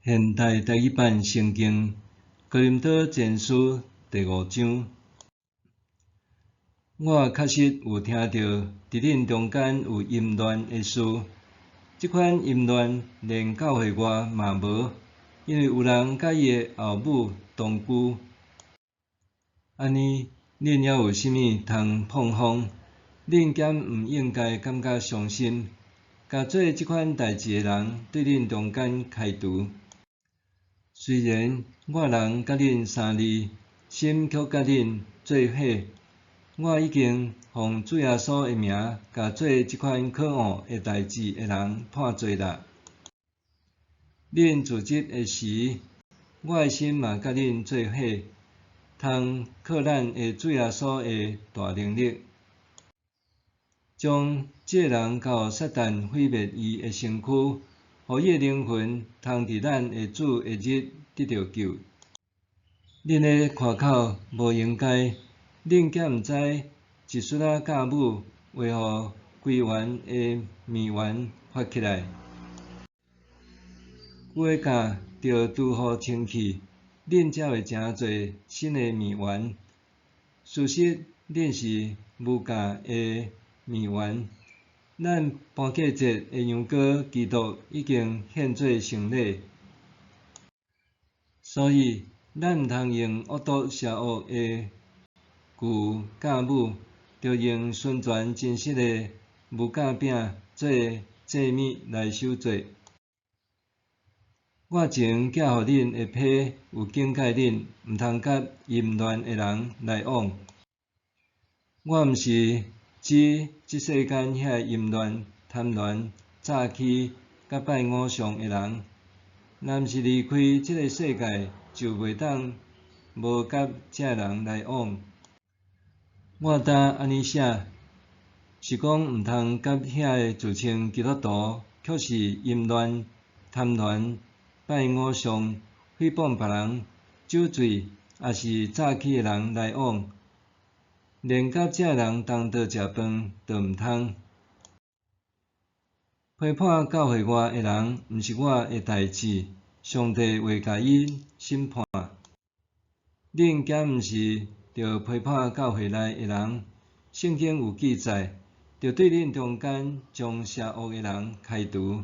现代台语版圣经哥林多前书第5章，我确实有听到伫恁中间有淫乱的事。即款淫乱连教会外嘛无，因为有人甲伊的后母同居。安尼，恁还有啥物通碰风？恁敢毋应该感觉伤心，甲做即款代志的人对恁中间开除。虽然我人甲恁相离，心却甲恁做伙，我已经奉主耶稣的名，甲做即款可恶的代志的人判罪啦。恁自责的时，我的心嘛甲恁做伙，通靠咱的主耶稣的大能力，将这人交撒旦毁灭伊的身躯，互伊的灵魂通伫咱的主的日得到救。恁的夸口无应该，恁敢毋知一撮仔酵母为何规园的面丸发起来？有的教着拄好清气，恁才会诚侪新的面丸。事实恁是无教的面丸。咱搬过节的羊羔基督已经献做圣礼，所以咱毋通用恶毒邪恶的旧酵母，着用纯全真实的无酵饼做祭物来守罪。我前寄互恁的批有警戒恁，毋通甲淫乱的人来往。我毋是指即世间遐淫乱、贪婪、诈欺、甲拜偶像的人。若毋是离开即个世界，就袂当无甲遮人来往。我答安尼写，是讲毋通甲遐个自称基督徒，却是淫乱、贪婪、拜偶像、诽谤别人、酒醉，也是诈欺的人来往。连甲遮人同桌食饭都毋通。批判教会外的人，毋是我的代志，上帝会甲因审判。恁敢毋是着批判教会内的人？圣经有记载，着对恁中间将邪恶的人开除。